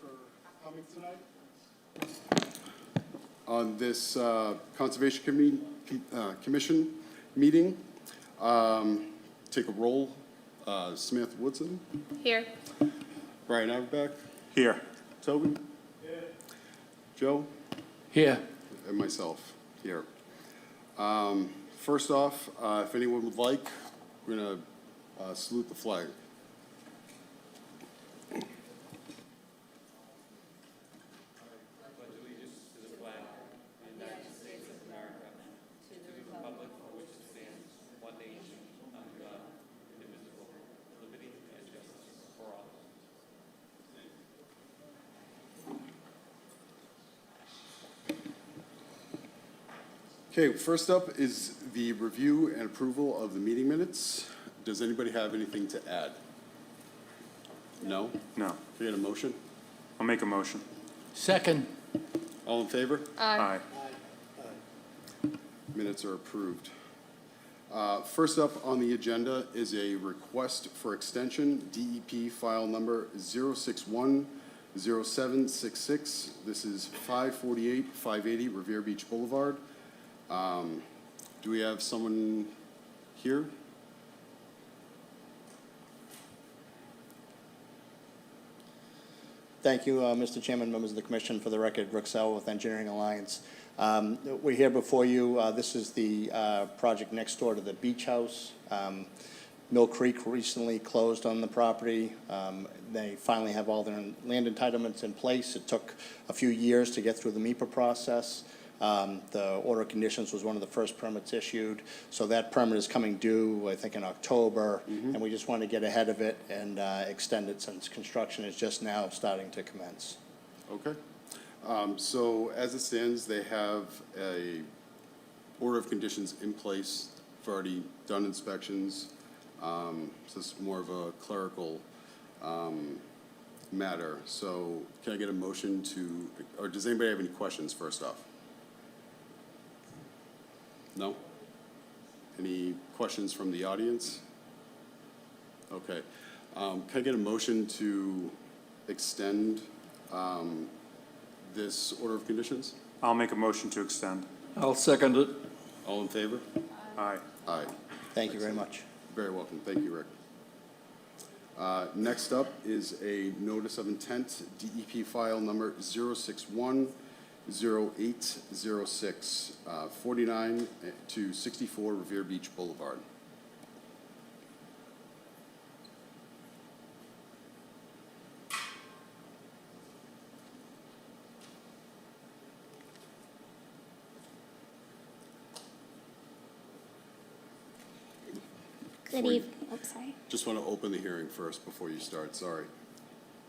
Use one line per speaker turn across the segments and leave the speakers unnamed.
for coming tonight on this Conservation Commission meeting. Take a roll. Smith Woodson.
Here.
Brian Auerbach.
Here.
Tobin. Joe.
Here.
And myself here. First off, if anyone would like, we're going to salute the flag. Okay, first up is the review and approval of the meeting minutes. Does anybody have anything to add? No?
No.
Can I get a motion?
I'll make a motion.
Second.
All in favor?
Aye.
Minutes are approved. First up on the agenda is a request for extension, DEP file number 0610766. This is 548 580 Revere Beach Boulevard. Do we have someone here?
Thank you, Mr. Chairman, members of the Commission. For the record, Rick Sell with Engineering Alliance. We're here before you. This is the project next door to the beach house. Mill Creek recently closed on the property. They finally have all their land entitlements in place. It took a few years to get through the MEPA process. The order of conditions was one of the first permits issued. So that permit is coming due, I think, in October. And we just want to get ahead of it and extend it since construction is just now starting to commence.
Okay. So as it stands, they have a order of conditions in place. They've already done inspections. So it's more of a clerical matter. So can I get a motion to, or does anybody have any questions first off? No? Any questions from the audience? Okay. Can I get a motion to extend this order of conditions?
I'll make a motion to extend.
I'll second it.
All in favor?
Aye.
Aye.
Thank you very much.
Very welcome. Thank you, Rick. Next up is a notice of intent, DEP file number 0610806, 49 to 64 Revere Beach Boulevard.
Good evening. Oh, sorry.
Just want to open the hearing first before you start. Sorry.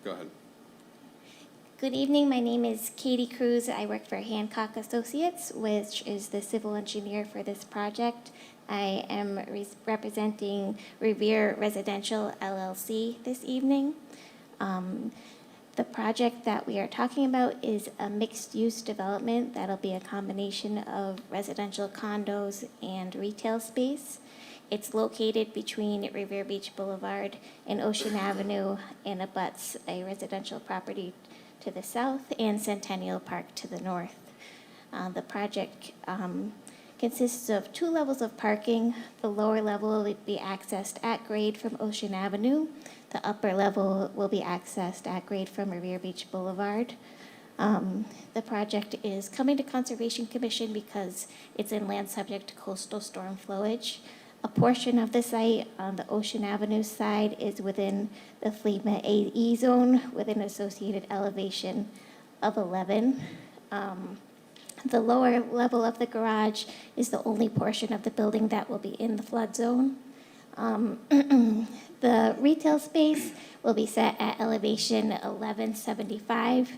Go ahead.
Good evening. My name is Katie Cruz. I work for Hancock Associates, which is the civil engineer for this project. I am representing Revere Residential LLC this evening. The project that we are talking about is a mixed-use development that'll be a combination of residential condos and retail space. It's located between Revere Beach Boulevard and Ocean Avenue and abuts a residential property to the south and Centennial Park to the north. The project consists of 2 levels of parking. The lower level will be accessed at grade from Ocean Avenue. The upper level will be accessed at grade from Revere Beach Boulevard. The project is coming to Conservation Commission because it's in land subject to coastal storm flowage. A portion of the site on the Ocean Avenue side is within the FLEMA AE zone with an associated elevation of 11. The lower level of the garage is the only portion of the building that will be in the flood zone. The retail space will be set at elevation 1175,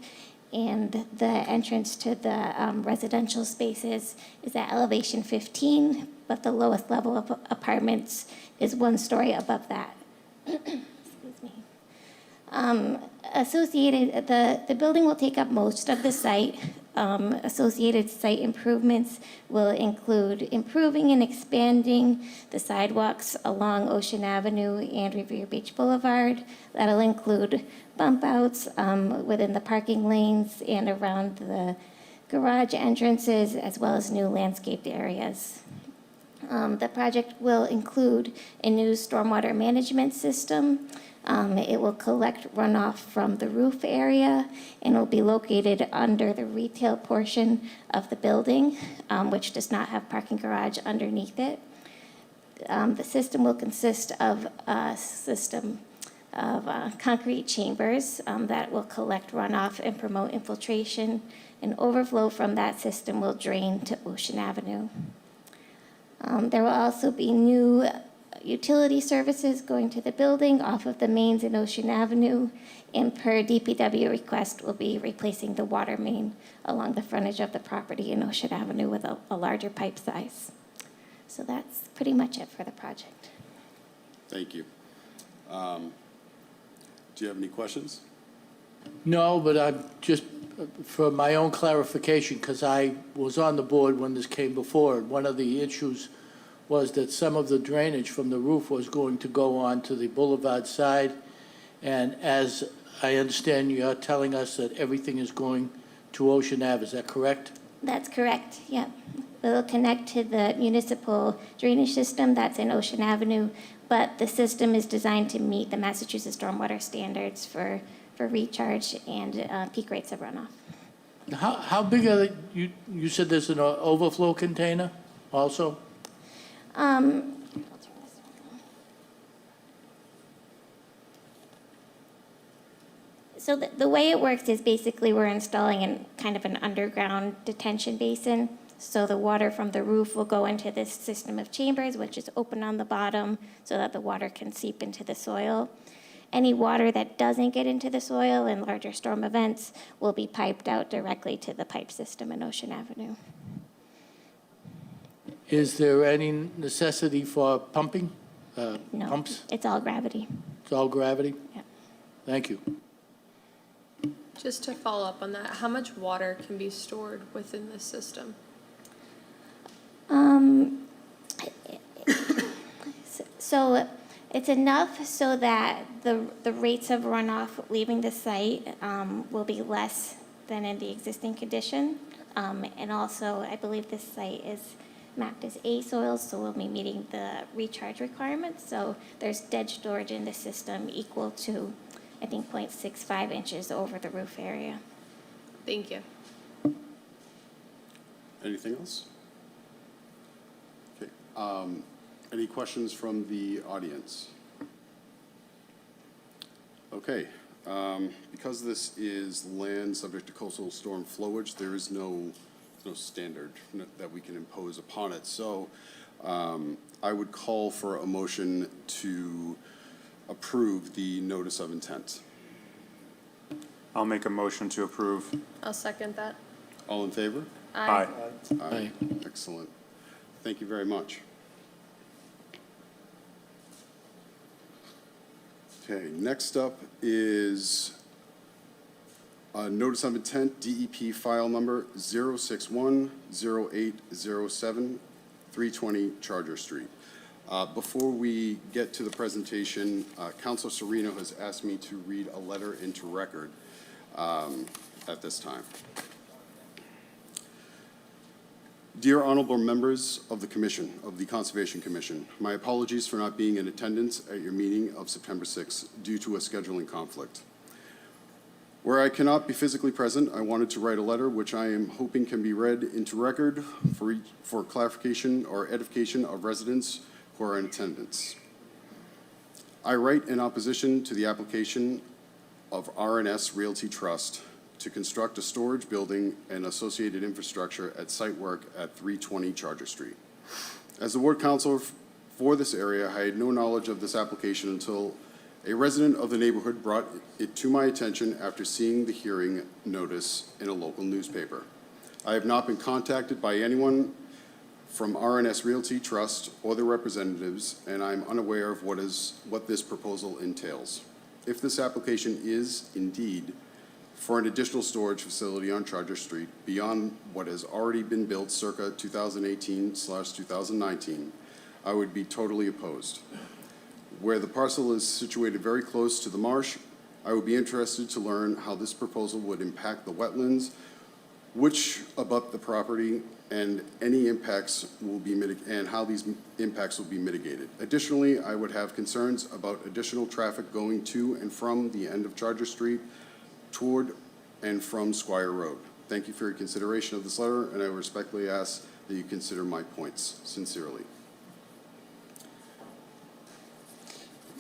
and the entrance to the residential spaces is at elevation 15, but the lowest level of apartments is 1 story above that. Excuse me. The building will take up most of the site. associated site improvements will include improving and expanding the sidewalks along Ocean Avenue and Revere Beach Boulevard. That'll include bump outs within the parking lanes and around the garage entrances, as well as new landscaped areas. The project will include a new stormwater management system. It will collect runoff from the roof area and will be located under the retail portion of the building, which does not have parking garage underneath it. The system will consist of a system of concrete chambers that will collect runoff and promote infiltration, and overflow from that system will drain to Ocean Avenue. There will also be new utility services going to the building off of the mains in Ocean Avenue, and per DPW request, will be replacing the water main along the frontage of the property in Ocean Avenue with a larger pipe size. So that's pretty much it for the project.
Thank you. Do you have any questions?
No, but I'm just, for my own clarification, because I was on the board when this came before, and one of the issues was that some of the drainage from the roof was going to go on to the boulevard side. And as I understand, you're telling us that everything is going to Ocean Ave, is that correct?
That's correct, yep. It'll connect to the municipal drainage system that's in Ocean Avenue, but the system is designed to meet the Massachusetts stormwater standards for recharge and peak rates of runoff.
How big are you said there's an overflow container also?
I'll turn this one. So the way it works is basically we're installing kind of an underground detention basin. So the water from the roof will go into this system of chambers, which is open on the bottom so that the water can seep into the soil. Any water that doesn't get into the soil in larger storm events will be piped out directly to the pipe system in Ocean Avenue.
Is there any necessity for pumping?
No,
Pumps?
it's all gravity.
It's all gravity?
Yeah.
Thank you.
Just to follow up on that, how much water can be stored within this system?
So it's enough so that the rates of runoff leaving the site will be less than in the existing condition. And also, I believe this site is mapped as A soils, so we'll be meeting the recharge requirements. So there's dead storage in the system equal to, I think, 0.65 inches over the roof area.
Thank you.
Anything else? Okay. Any questions from the audience? Okay. Because this is land subject to coastal storm flowage, there is no standard that we can impose upon it. So I would call for a motion to approve the notice of intent.
I'll make a motion to approve.
I'll second that.
All in favor?
Aye.
Aye.
Excellent. Thank you very much. Okay, next up is a notice of intent, DEP file number 0610807, 320 Charger Street. Before we get to the presentation, Councilor Serino has asked me to read a letter into record at this time. Dear honorable members of the Commission, of the Conservation Commission, my apologies for not being in attendance at your meeting of September 6th due to a scheduling conflict. Where I cannot be physically present, I wanted to write a letter which I am hoping can be read into record for clarification or edification of residents who are in attendance. I write in opposition to the application of R&S Realty Trust to construct a storage building and associated infrastructure at site work at 320 Charger Street. As the ward councilor for this area, I had no knowledge of this application until a resident of the neighborhood brought it to my attention after seeing the hearing notice in a local newspaper. I have not been contacted by anyone from R&S Realty Trust or their representatives, and I'm unaware of what this proposal entails. If this application is indeed for an additional storage facility on Charger Street beyond what has already been built circa 2018/2019, I would be totally opposed. Where the parcel is situated very close to the marsh, I would be interested to learn how this proposal would impact the wetlands which abut the property and any impacts will be and how these impacts will be mitigated. Additionally, I would have concerns about additional traffic going to and from the end of Charger Street toward and from Squire Road. Thank you for your consideration of this letter, and I respectfully ask that you consider my points. Sincerely.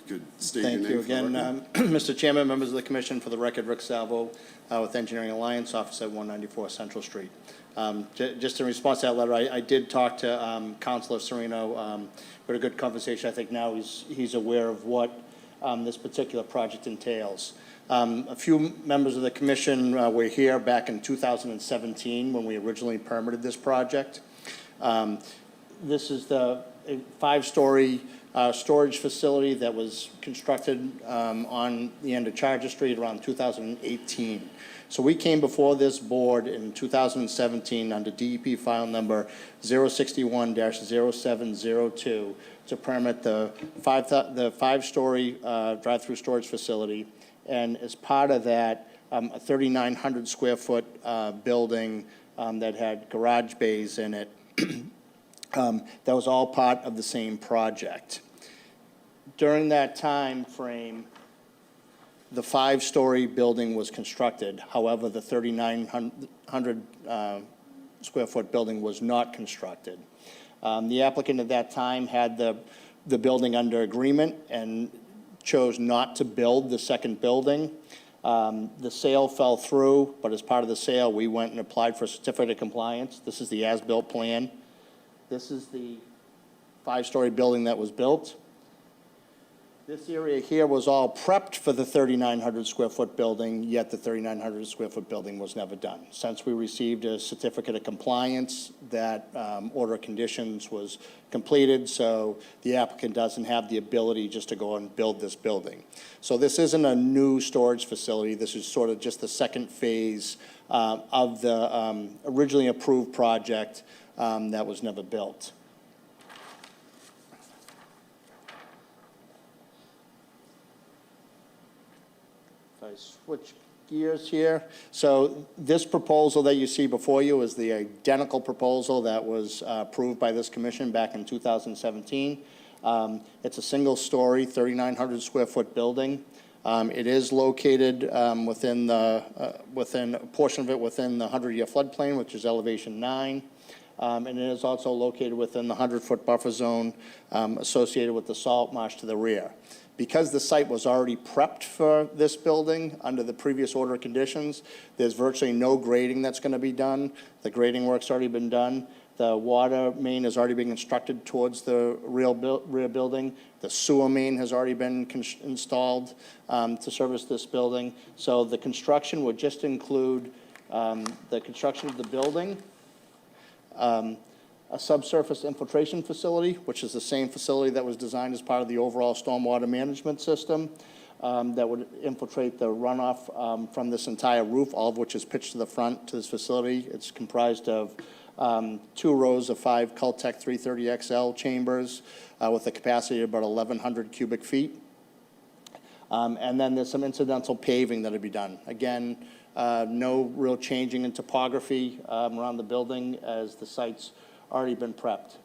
Could state your
Thank
name
you
for the
again,
record.
Mr. Chairman, members of the commission, for the record, Rick Salvo with Engineering Alliance, office at 194 Central Street. Just in response to that letter, I did talk to Councilor Sereno. We had a good conversation. I think now he's aware of what this particular project entails. A few members of the commission were here back in 2017 when we originally permitted this project. This is the 5-story storage facility that was constructed on the end of Charger Street around 2018. So we came before this board in 2017 under DEP file number 061-0702 to permit the 5-story drive-through storage facility. And as part of that, a 3,900 square foot building that had garage bays in it. That was all part of the same project. During that time frame, the 5-story building was constructed. However, the 3,900 square foot building was not constructed. The applicant at that time had the building under agreement and chose not to build the second building. The sale fell through, but as part of the sale, we went and applied for a certificate of compliance. This is the as-built plan. This is the 5-story building that was built. This area here was all prepped for the 3,900 square foot building, yet the 3,900 square foot building was never done. Since we received a certificate of compliance, that order of conditions was completed, so the applicant doesn't have the ability just to go and build this building. So this isn't a new storage facility. This is sort of just the second phase of the originally approved project that was never built. If I switch gears here. So this proposal that you see before you is the identical proposal that was approved by this commission back in 2017. It's a single-story, 3,900 square foot building. It is located within a portion of it within the 100-year floodplain, which is elevation 9. And it is also located within the 100-foot buffer zone associated with the salt marsh to the rear. Because the site was already prepped for this building under the previous order of conditions, there's virtually no grading that's going to be done. The grading work's already been done. The water main has already been constructed towards the rear building. The sewer main has already been installed to service this building. So the construction would just include the construction of the building, a subsurface infiltration facility, which is the same facility that was designed as part of the overall stormwater management system that would infiltrate the runoff from this entire roof, all of which is pitched to the front to this facility. It's comprised of 2 rows of 5 Cultec 330XL chambers with a capacity of about 1,100 cubic feet. And then there's some incidental paving that'll be done. Again, no real changing in topography around the building as the site's already been prepped.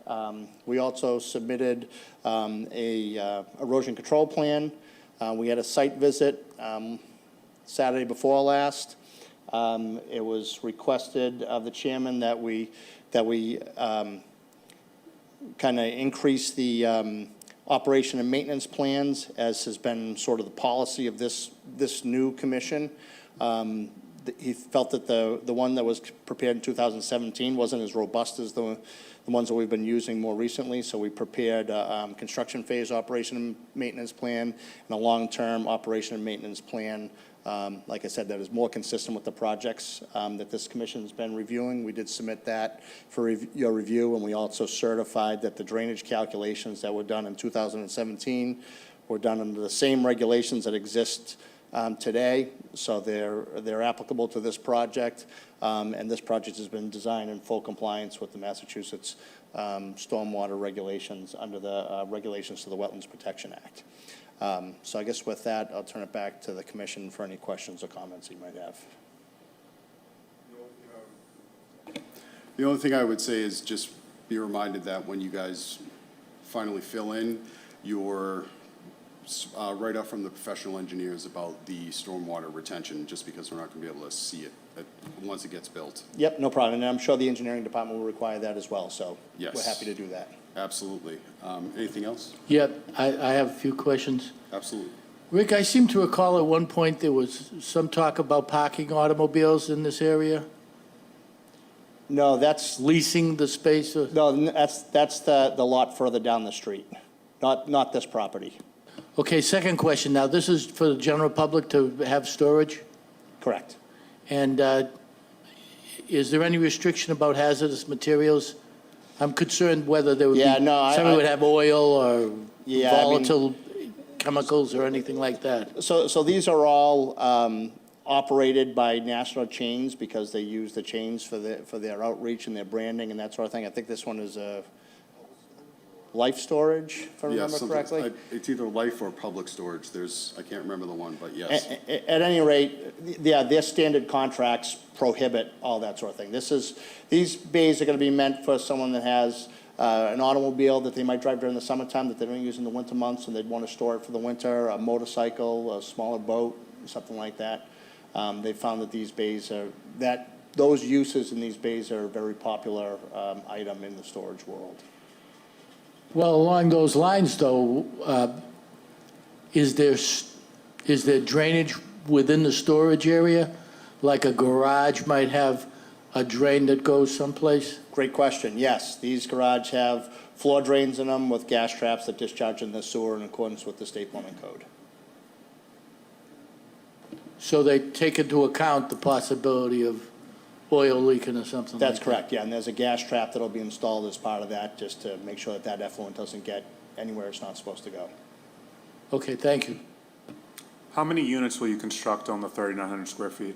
We also submitted a erosion control plan. We had a site visit Saturday before last. It was requested of the chairman that we kind of increase the operation and maintenance plans, as has been sort of the policy of this new commission. He felt that the one that was prepared in 2017 wasn't as robust as the ones that we've been using more recently, so we prepared a construction phase operation and maintenance plan and a long-term operation and maintenance plan, like I said, that is more consistent with the projects that this commission's been reviewing. We did submit that for your review, and we also certified that the drainage calculations that were done in 2017 were done under the same regulations that exist today, so they're applicable to this project. And this project has been designed in full compliance with the Massachusetts stormwater regulations under the regulations to the Wetlands Protection Act. So I guess with that, I'll turn it back to the commission for any questions or comments you might have.
The only thing I would say is just be reminded that when you guys finally fill in your write-up from the professional engineers about the stormwater retention, just because we're not going to be able to see it once it gets built.
Yep, no problem, and I'm sure the engineering department will require that as well, so
Yes.
we're happy to do that.
Absolutely. Anything else?
Yeah, I have a few questions.
Absolutely.
Rick, I seem to recall at one point there was some talk about parking automobiles in this area,
No, that's,
leasing the space.
no, that's the lot further down the street, not this property.
Okay, second question. Now, this is for the general public to have storage?
Correct.
And is there any restriction about hazardous materials? I'm concerned whether there would be,
Yeah, no,
somebody would have oil or
Yeah, I mean-
volatile chemicals or anything like that.
So these are all operated by national chains because they use the chains for their outreach and their branding and that sort of thing. I think this one is a Life Storage, if I
Yeah,
remember
something,
correctly.
it's either life or public storage. I can't remember the one, but yes.
At any rate, yeah, their standard contracts prohibit all that sort of thing. These bays are gonna be meant for someone that has an automobile that they might drive during the summertime that they don't use in the winter months, and they'd wanna store it for the winter, a motorcycle, a smaller boat, something like that. They found that these bays those uses in these bays are a very popular item in the storage world.
Well, along those lines, though, is there drainage within the storage area? Like a garage might have a drain that goes someplace?
Great question, yes. These garages have floor drains in them with gas traps that discharge in the sewer in accordance with the state plumbing code.
So they take into account the possibility of oil leaking or something like that?
That's correct, yeah, and there's a gas trap that'll be installed as part of that, just to make sure that effluent doesn't get anywhere it's not supposed to go.
Okay, thank you.
How many units will you construct on the 3,900 square feet?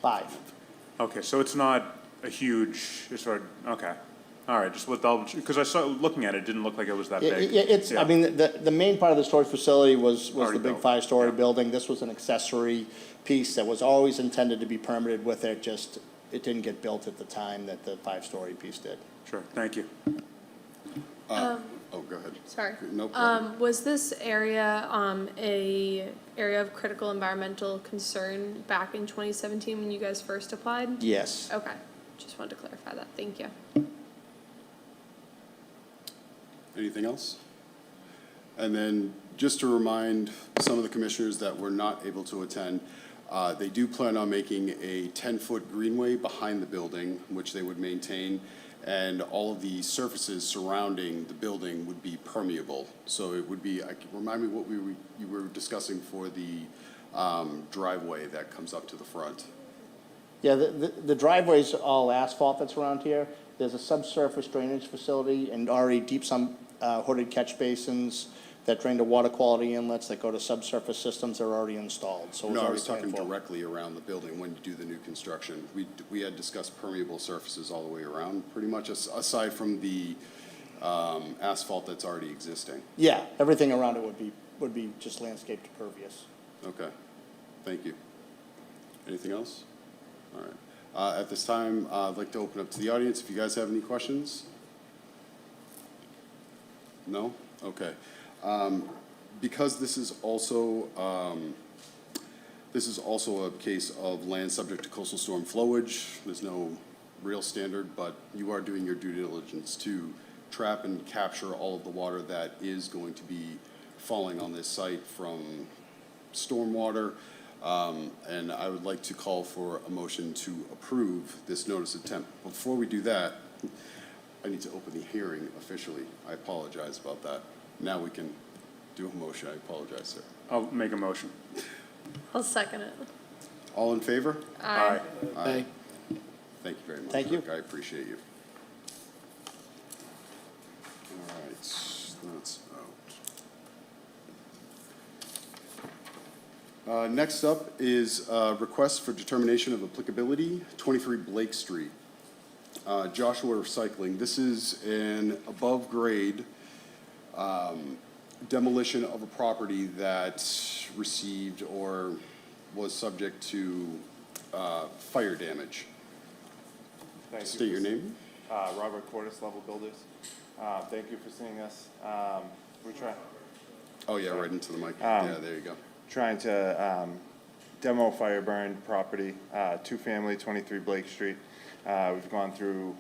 5.
Okay, so it's not a huge, okay. All right, just with double, because I saw, looking at it, it didn't look like it was that big.
I
Yeah.
mean, the main part of the storage facility was
Already
the big
built,
5-story
yeah.
building. This was an accessory piece that was always intended to be permitted with it, just, it didn't get built at the time that the 5-story piece did.
Sure, thank you.
Oh, go ahead.
Sorry.
No problem.
Was this area, a area of critical environmental concern back in 2017 when you guys first applied?
Yes.
Okay, just wanted to clarify that, thank you.
Anything else? And then, just to remind some of the commissioners that were not able to attend, they do plan on making a 10-foot greenway behind the building, which they would maintain, and all of the surfaces surrounding the building would be permeable. So it would be, remind me what you were discussing for the driveway that comes up to the front.
Yeah, the driveway's all asphalt that's around here. There's a subsurface drainage facility and already hooded catch basins that drain to water quality inlets that go to subsurface systems are already installed, so it's
No, I
already
was talking
planned for.
directly around the building when you do the new construction. We had discussed permeable surfaces all the way around, pretty much aside from the asphalt that's already existing.
Yeah, everything around it would be just landscaped pervious.
Okay, thank you. Anything else? All right. At this time, I'd like to open up to the audience. If you guys have any questions? No? Okay. Because this is also a case of land subject to coastal storm flowage, there's no real standard, but you are doing your due diligence to trap and capture all of the water that is going to be falling on this site from stormwater. And I would like to call for a motion to approve this notice of intent. Before we do that, I need to open the hearing officially. I apologize about that. Now we can do a motion. I apologize, sir.
I'll make a motion.
I'll second it.
All in favor?
Aye.
Aye.
Thank you very much.
Thank you.
Rick. I appreciate you. All right, that's out. Next up is request for determination of applicability, 23 Blake Street. Joshua Recycling. This is an above-grade demolition of a property that received or was subject to fire damage.
Thank you.
State your name.
Robert Cordes, Level Builders. Thank you for seeing us. We're
Oh, yeah, right into the mic. Yeah, there you go.
trying to demo fire burned property, two-family, 23 Blake Street. We've gone through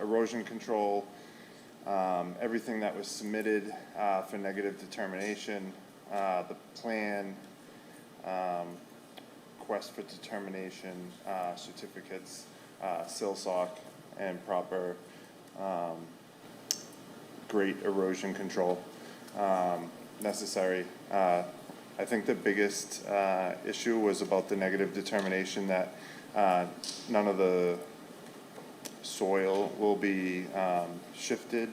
erosion control, everything that was submitted for negative determination, the plan, quest for determination, certificates, SILSOC, and proper great erosion control necessary. I think the biggest issue was about the negative determination that none of the soil will be shifted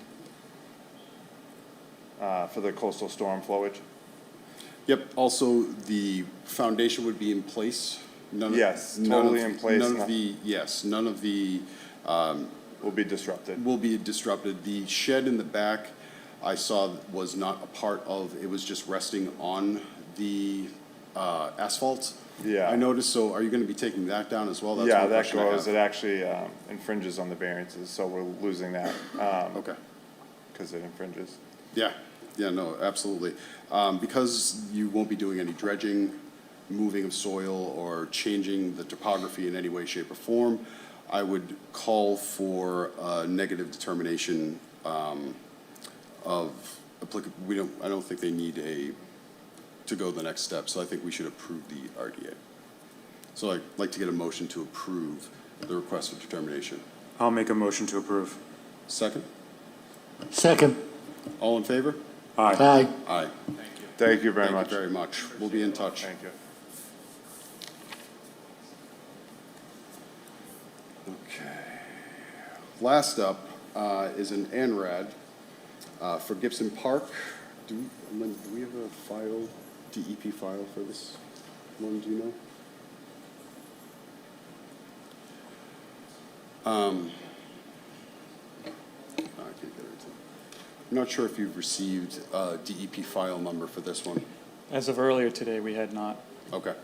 for the coastal storm flowage.
Yep, also the foundation would be in place? None of-
Yes,
none
totally
of-
in place.
None of the, yes, none of the
Will be disrupted.
will be disrupted. The shed in the back, I saw was not a part of, it was just resting on the asphalt.
Yeah.
I noticed, so are you gonna be taking that down as well? That's
Yeah,
one
that
question I
goes,
have.
it actually infringes on the variances, so we're losing that
Okay,
because it infringes.
yeah, yeah, no, absolutely. Because you won't be doing any dredging, moving of soil, or changing the topography in any way, shape, or form, I would call for a negative determination of applicable. I don't think they need to go the next step, so I think we should approve the RDA. So I'd like to get a motion to approve the request for determination.
I'll make a motion to approve.
Second?
Second.
All in favor?
Aye.
Aye.
Aye.
Thank you very
Thank
much.
you very much. We'll be in touch.
Thank you.
Okay. Last up is an ANRAD for Gibson Park. Do we have a file, DEP file for this one, do you know? I can't get it. I'm not sure if you've received a DEP file number for this one.
As of earlier today, we had not.
Okay.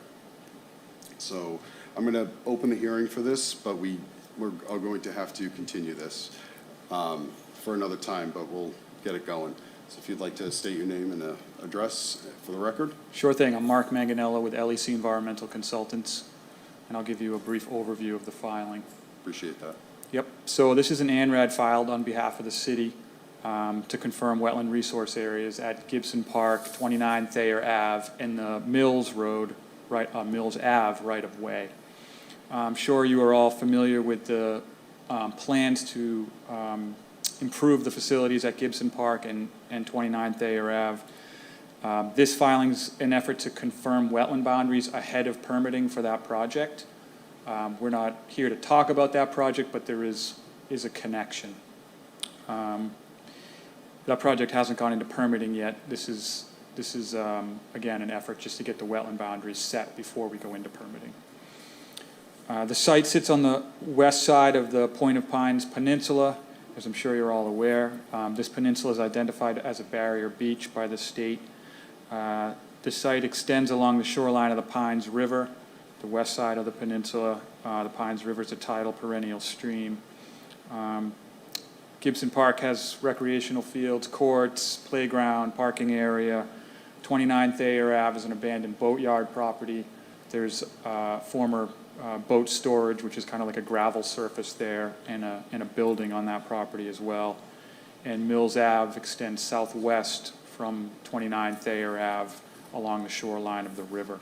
So I'm going to open the hearing for this, but we're going to have to continue this for another time, but we'll get it going. So if you'd like to state your name and address for the record.
Sure thing. I'm Mark Manganello with LEC Environmental Consultants, and I'll give you a brief overview of the filing.
Appreciate that.
Yep. So this is an ANRAD filed on behalf of the city to confirm wetland resource areas at Gibson Park, 29 Thayer Ave, and the Mills Road, Mills Ave right of way. I'm sure you are all familiar with the plans to improve the facilities at Gibson Park and 29 Thayer Ave. This filing's an effort to confirm wetland boundaries ahead of permitting for that project. We're not here to talk about that project, but there is a connection. That project hasn't gone into permitting yet. This is again, an effort just to get the wetland boundaries set before we go into permitting. The site sits on the west side of the Point of Pines Peninsula, as I'm sure you're all aware. This peninsula is identified as a barrier beach by the state. The site extends along the shoreline of the Pines River, the west side of the peninsula. The Pines River is a tidal perennial stream. Gibson Park has recreational fields, courts, playground, parking area. 29 Thayer Ave is an abandoned boatyard property. There's former boat storage, which is kind of like a gravel surface there, and a building on that property as well. And Mills Ave extends southwest from 29 Thayer Ave along the shoreline of the river.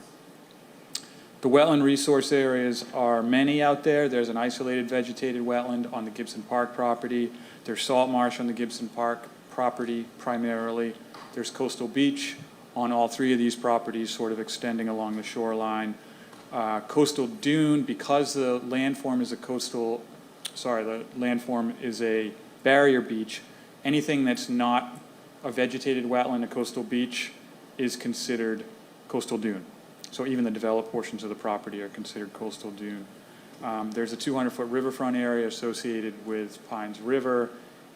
The wetland resource areas are many out there. There's an isolated vegetated wetland on the Gibson Park property. There's salt marsh on the Gibson Park property primarily. There's coastal beach on all three of these properties, sort of extending along the shoreline. Coastal dune, because the landform is a barrier beach, anything that's not a vegetated wetland, a coastal beach, is considered coastal dune. So even the developed portions of the property are considered coastal dune. There's a 200-foot riverfront area associated with Pines River,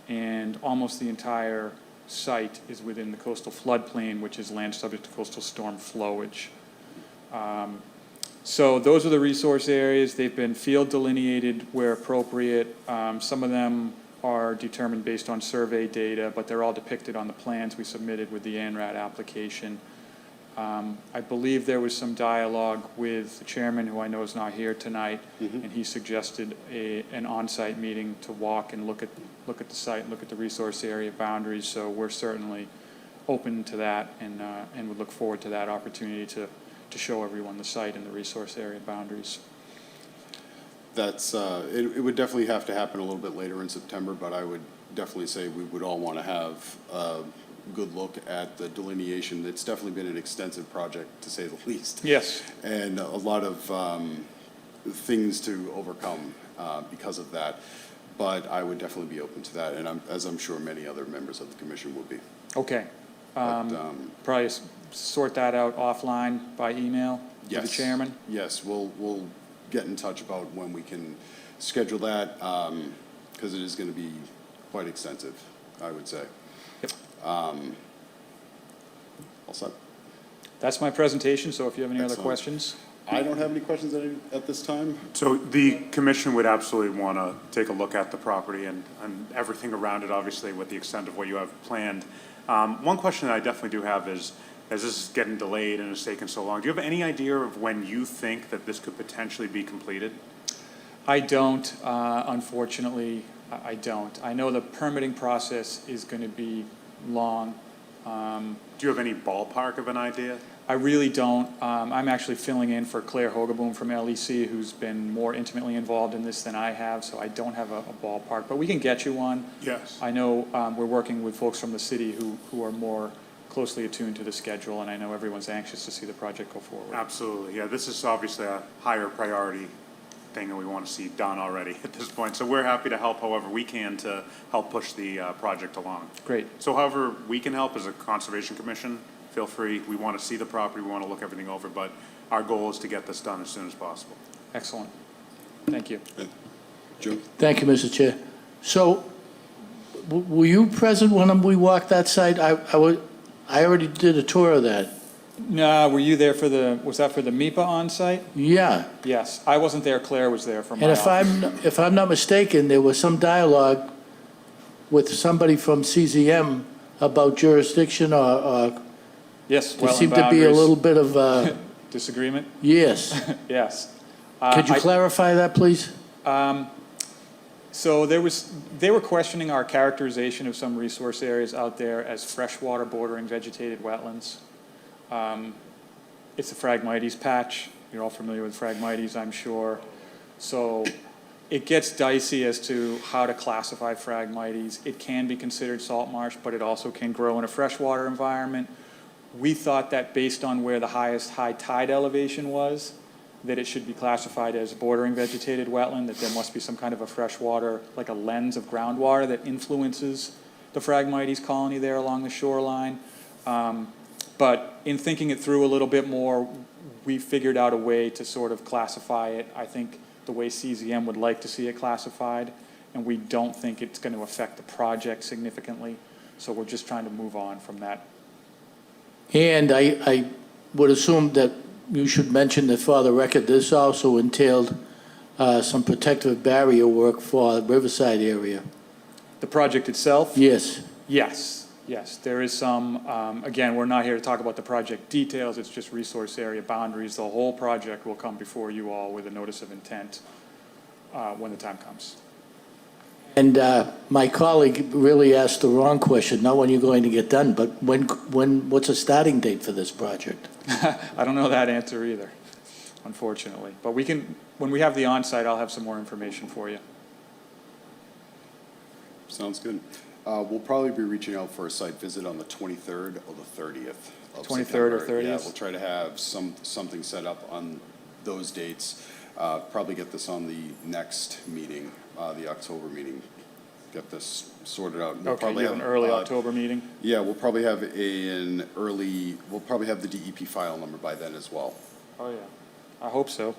and almost the entire site is within the coastal floodplain, which is land subject to coastal storm flowage. So those are the resource areas. They've been field delineated where appropriate. Some of them are determined based on survey data, but they're all depicted on the plans we submitted with the ANRAD application. I believe there was some dialogue with the chairman, who I know is not here tonight, and he suggested an on-site meeting to walk and look at the site, look at the resource area boundaries. So we're certainly open to that, and would look forward to that opportunity to show everyone the site and the resource area boundaries.
That's, it would definitely have to happen a little bit later in September, but I would definitely say we would all want to have a good look at the delineation. It's definitely been an extensive project, to say the least.
Yes.
And a lot of things to overcome because of that. But I would definitely be open to that, and as I'm sure many other members of the commission will be.
Okay.
But,
Probably sort that out offline by email to the
yes.
chairman?
Yes, we'll get in touch about when we can schedule that, because it is going to be quite extensive, I would say.
Yep.
All set.
That's my presentation, so if you have any other
Excellent.
questions.
I don't have any questions at this time.
So the commission would absolutely want to take a look at the property and everything around it, obviously, with the extent of what you have planned. One question that I definitely do have is, as this is getting delayed and it's taken so long, do you have any idea of when you think that this could potentially be completed?
I don't, unfortunately, I don't. I know the permitting process is going to be long.
Do you have any ballpark of an idea?
I really don't. I'm actually filling in for Claire Hogeboom from LEC, who's been more intimately involved in this than I have, so I don't have a ballpark, but we can get you one.
Yes.
I know we're working with folks from the city who are more closely attuned to the schedule, and I know everyone's anxious to see the project go forward.
Absolutely, yeah, this is obviously a higher priority thing that we want to see done already at this point. So we're happy to help however we can to help push the project along.
Great.
So however we can help as a Conservation Commission, feel free. We want to see the property, we want to look everything over, but our goal is to get this done as soon as possible.
Excellent. Thank you.
Joe?
Thank you, Mr. Chair. So, were you present when we walked that site? I already did a tour of that.
No, were you there was that for the MIPA on-site?
Yeah.
Yes, I wasn't there, Claire was there from my
And
office.
if I'm not mistaken, there was some dialogue with somebody from CZM about jurisdiction or
Yes,
there
wetland
seemed to be a
boundaries.
little bit of,
Disagreement?
yes.
Yes.
Could you clarify that, please?
So they were questioning our characterization of some resource areas out there as freshwater bordering vegetated wetlands. It's a Phragmites patch. You're all familiar with Phragmites, I'm sure. So it gets dicey as to how to classify Phragmites. It can be considered salt marsh, but it also can grow in a freshwater environment. We thought that based on where the highest high tide elevation was, that it should be classified as bordering vegetated wetland, that there must be some kind of a freshwater, like a lens of groundwater that influences the Phragmites colony there along the shoreline. But in thinking it through a little bit more, we figured out a way to sort of classify it, I think, the way CZM would like to see it classified, and we don't think it's going to affect the project significantly. So we're just trying to move on from that.
And I would assume that you should mention that for the record, this also entailed some protective barrier work for the Riverside area.
The project itself?
Yes.
Yes, there is some, again, we're not here to talk about the project details, it's just resource area boundaries. The whole project will come before you all with a notice of intent when the time comes.
And my colleague really asked the wrong question, not when you're going to get done, but what's a starting date for this project?
I don't know that answer either, unfortunately. But we can, when we have the on-site, I'll have some more information for you.
Sounds good. We'll probably be reaching out for a site visit on the 23rd or the 30th of
23rd or
September.
30th?
Yeah, we'll try to have something set up on those dates. Probably get this on the next meeting, the October meeting. Get this sorted out. We'll
Okay,
probably
you have an early October meeting?
Yeah, we'll probably have we'll probably have the DEP file number by then as well.
Oh, yeah. I hope so.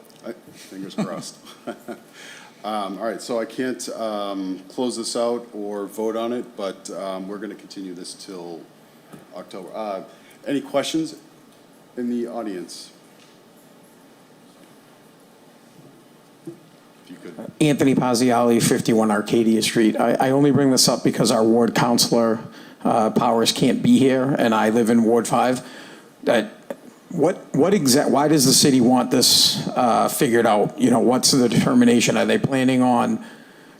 Fingers crossed. All right, so I can't close this out or vote on it, but we're going to continue this till October. Any questions in the audience? If you could.
Anthony Pazziali, 51 Arcadia Street. I only bring this up because our ward counselor, Powers, can't be here, and I live in Ward 5. Why does the city want this figured out? You know, what's the determination? Are they planning on,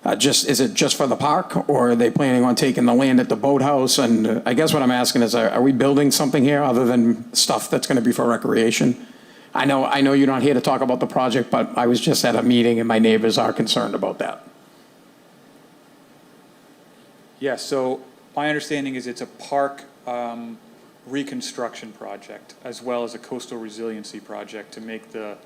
is it just for the park, or are they planning on taking the land at the boathouse? And I guess what I'm asking is, are we building something here other than stuff that's going to be for recreation? I know you're not here to talk about the project, but I was just at a meeting and my neighbors are concerned about that.
Yeah, so my understanding is it's a park reconstruction project as well as a coastal resiliency project to make the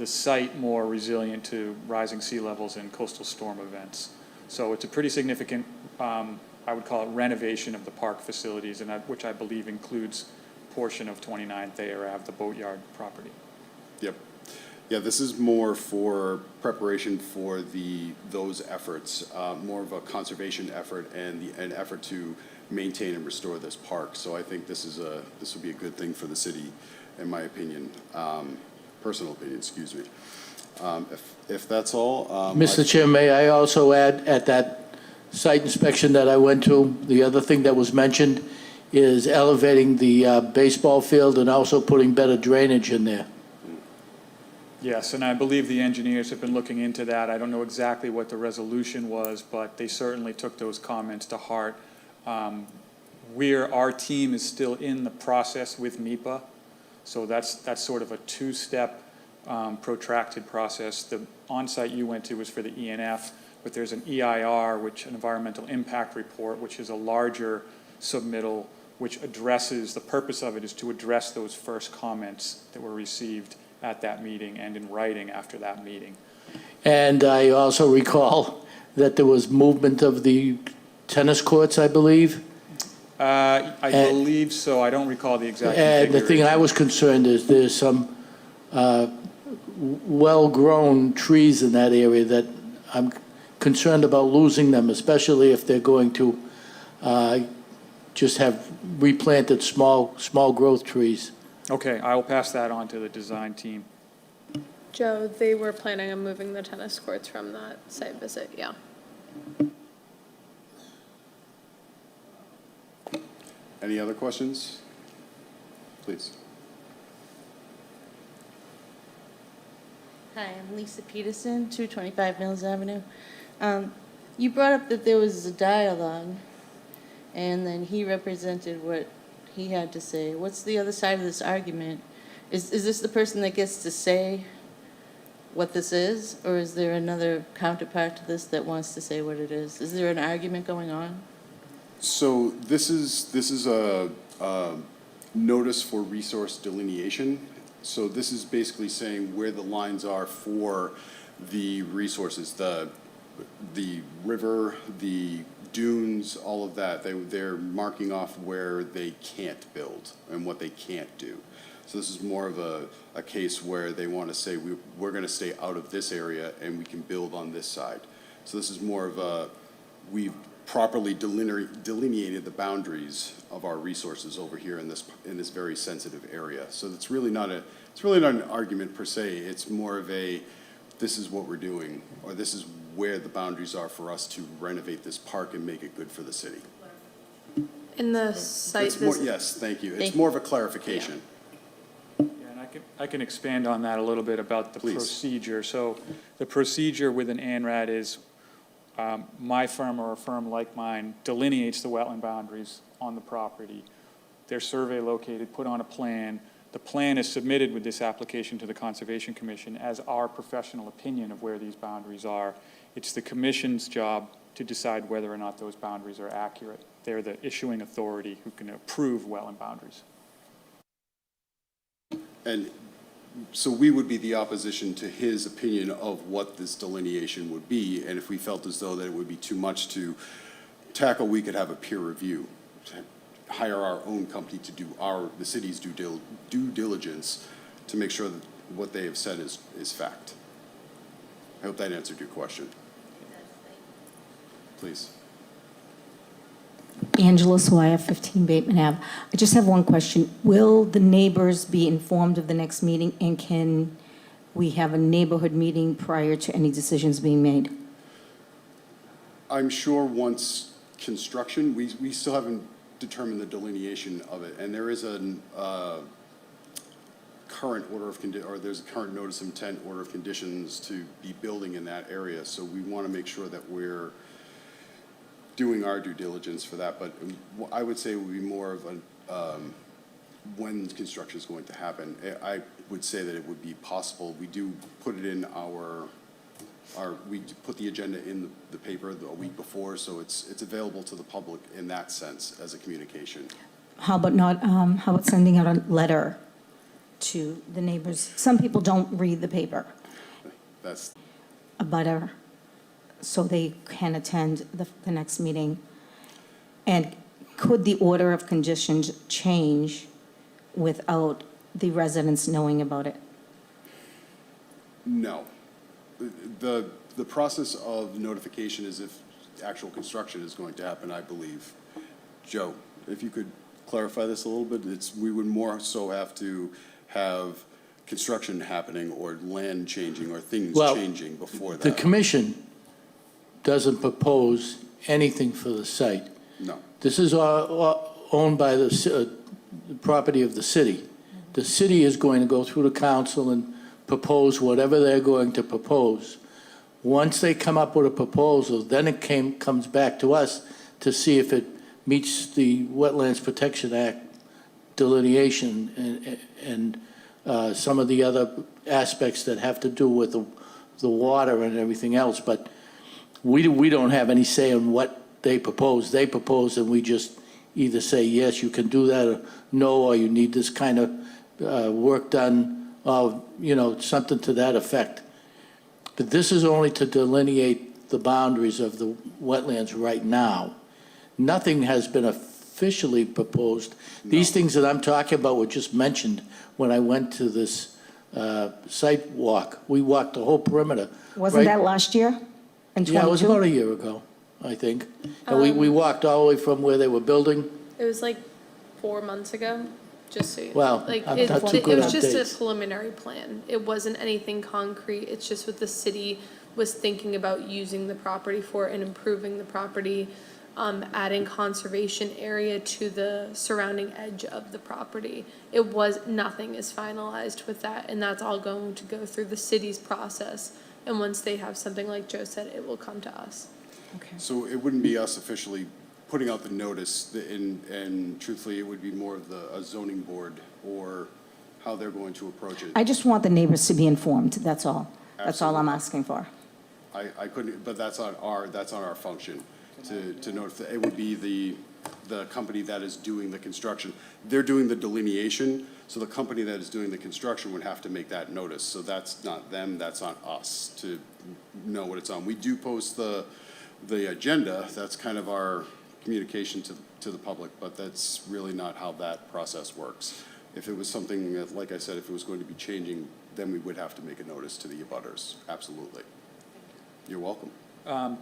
site more resilient to rising sea levels and coastal storm events. So it's a pretty significant, I would call it renovation of the park facilities, and which I believe includes a portion of 29 Thayer Ave, the boatyard property.
Yep. Yeah, this is more for preparation for those efforts, more of a conservation effort and an effort to maintain and restore this park. So I think this will be a good thing for the city, in my opinion, personal opinion, excuse me. If that's all.
Mr. Chair, may I also add, at that site inspection that I went to, the other thing that was mentioned is elevating the baseball field and also putting better drainage in there.
Yes, and I believe the engineers have been looking into that. I don't know exactly what the resolution was, but they certainly took those comments to heart. Our team is still in the process with MIPA, so that's sort of a two-step protracted process. The on-site you went to was for the ENF, but there's an EIR, an environmental impact report, which is a larger submittal, which addresses, the purpose of it is to address those first comments that were received at that meeting and in writing after that meeting.
And I also recall that there was movement of the tennis courts, I believe.
I believe so. I don't recall the exact
And the thing I
configuration.
was concerned is there's some well-grown trees in that area that I'm concerned about losing them, especially if they're going to just have replanted small growth trees.
Okay, I will pass that on to the design team.
Joe, they were planning on moving the tennis courts from that site visit, yeah.
Any other questions? Please.
Hi, I'm Lisa Peterson, 225 Mills Avenue. You brought up that there was a dialogue, and then he represented what he had to say. What's the other side of this argument? Is this the person that gets to say what this is, or is there another counterpart to this that wants to say what it is? Is there an argument going on?
So this is a notice for resource delineation. So this is basically saying where the lines are for the resources, the river, the dunes, all of that. They're marking off where they can't build and what they can't do. So this is more of a case where they want to say we're going to stay out of this area and we can build on this side. So this is more of we've properly delineated the boundaries of our resources over here in this very sensitive area. So it's really not an argument per se. It's more of this is what we're doing, or this is where the boundaries are for us to renovate this park and make it good for the city.
In the site
It's more,
visit,
yes, thank you. It's
Thank
more of a clarification.
Yeah, and I can expand on that a little bit about the
Please.
procedure. So the procedure with an ANRAD is my firm or a firm like mine delineates the wetland boundaries on the property. Their survey located, put on a plan. The plan is submitted with this application to the Conservation Commission as our professional opinion of where these boundaries are. It's the commission's job to decide whether or not those boundaries are accurate. They're the issuing authority who can approve wetland boundaries.
And so we would be the opposition to his opinion of what this delineation would be, and if we felt as though that it would be too much to tackle, we could have a peer review, hire our own company to do the city's due diligence to make sure that what they have said is fact. I hope that answered your question. Please.
Angela Swire, 15 Bateman Ave. I just have one question. Will the neighbors be informed of the next meeting, and can we have a neighborhood meeting prior to any decisions being made?
I'm sure once construction, we still haven't determined the delineation of it, and there is a current order of or there's a current notice of intent order of conditions to be building in that area, so we want to make sure that we're doing our due diligence for that, but I would say it would be more of a, when construction is going to happen. I would say that it would be possible. We do put it in we put the agenda in the paper a week before, so it's available to the public in that sense as a communication.
How about sending out a letter to the neighbors? Some people don't read the paper.
That's,
A butter, so they can attend the next meeting. And could the order of conditions change without the residents knowing about it?
no. The process of notification is if actual construction is going to happen, I believe. Joe, if you could clarify this a little bit, we would more so have to have construction happening or land changing or things
Well,
changing before that.
The commission doesn't propose anything for the site.
No.
This is all owned by the property of the city. The city is going to go through the council and propose whatever they're going to propose. Once they come up with a proposal, then it comes back to us to see if it meets the Wetlands Protection Act delineation and some of the other aspects that have to do with the water and everything else. But we don't have any say in what they propose. They propose, and we just either say, yes, you can do that, or no, or you need this kind of work done, or, something to that effect. But this is only to delineate the boundaries of the wetlands right now. Nothing has been officially proposed. These things that I'm talking about were just mentioned when I went to this site walk. We walked the whole perimeter.
Wasn't
right?
that last year, in 22?
Yeah, it was about a year ago, I think. And we walked all the way from where they were building.
It was like 4 months ago, just so you know.
Well,
Like,
I'm
it
not too good
was
on
just
dates.
a preliminary plan. It wasn't anything concrete. It's just what the city was thinking about using the property for and improving the property, adding conservation area to the surrounding edge of the property. Nothing is finalized with that, and that's all going to go through the city's process. And once they have something, like Joe said, it will come to us.
So it wouldn't be us officially putting out the notice, and truthfully, it would be more of a zoning board or how they're going to approach it.
I just want the neighbors to be informed, that's all. That's all I'm asking for.
I couldn't, but that's on our function to notify. It would be the company that is doing the construction. They're doing the delineation, so the company that is doing the construction would have to make that notice. So that's not them, that's on us to know what it's on. We do post the agenda, that's kind of our communication to the public, but that's really not how that process works. If it was something that, like I said, if it was going to be changing, then we would have to make a notice to the abutters, absolutely. You're welcome.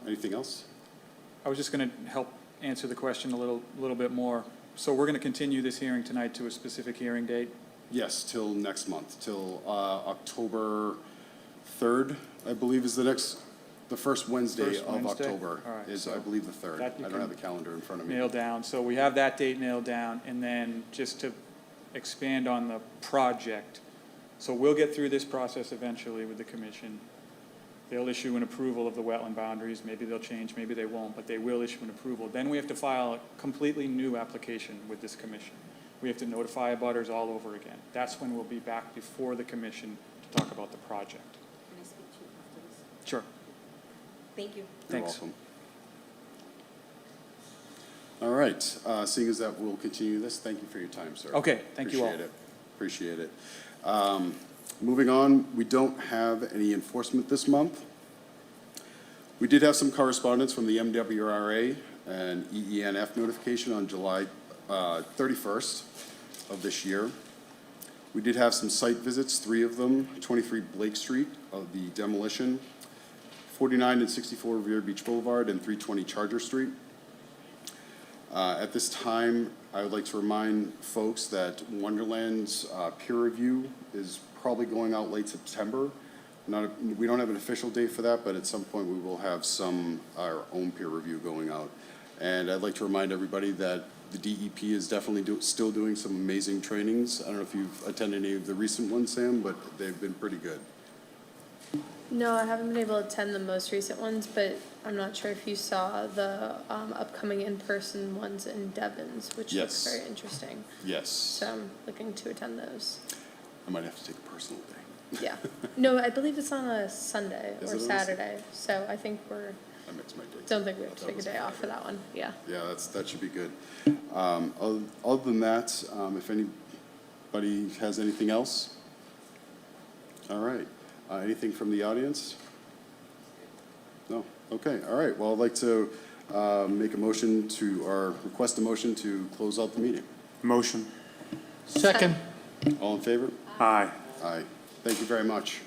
Anything else?
I was just going to help answer the question a little bit more. So we're going to continue this hearing tonight to a specific hearing date?
Yes, till next month, till October 3rd, I believe is the first Wednesday
First
of
Wednesday?
October
All right,
is, I
so
believe, the 3rd.
that you
I don't have
can
the calendar in front of me.
Nailed down. So we have that date nailed down, and then just to expand on the project. So we'll get through this process eventually with the commission. They'll issue an approval of the wetland boundaries. Maybe they'll change, maybe they won't, but they will issue an approval. Then we have to file a completely new application with this commission. We have to notify abutters all over again. That's when we'll be back before the commission to talk about the project.
Can I speak to you after this?
Sure.
Thank you.
You're
Thanks.
welcome. All right, seeing as that we'll continue this, thank you for your time, sir.
Okay, thank you all.
Appreciate it. Moving on, we don't have any enforcement this month. We did have some correspondence from the MWRA and EENF notification on July 31st of this year. We did have some site visits, 3 of them, 23 Blake Street of the demolition, 49 and 64 Revere Beach Boulevard, and 320 Charger Street. At this time, I would like to remind folks that Wonderland's peer review is probably going out late September. We don't have an official date for that, but at some point we will have our own peer review going out. And I'd like to remind everybody that the DEP is definitely still doing some amazing trainings. I don't know if you've attended any of the recent ones, Sam, but they've been pretty good.
No, I haven't been able to attend the most recent ones, but I'm not sure if you saw the upcoming in-person ones in Devon's, which looks
Yes.
very interesting.
Yes,
So I'm looking to attend those.
I might have to take a personal day.
Yeah. No, I believe it's on a Sunday
Is
or
it on a
Saturday, so I think
I mixed my dates.
don't think we have
I
to
thought
take
it
a
was
day off for
Friday.
that one, yeah.
Yeah, that should be good. Other than that, if anybody has anything else? All right. Anything from the audience? No? Okay, all right. Well, I'd like to request a motion to close out the meeting.
Motion.
Second.
All in favor?
Aye.
Aye. Thank you very much.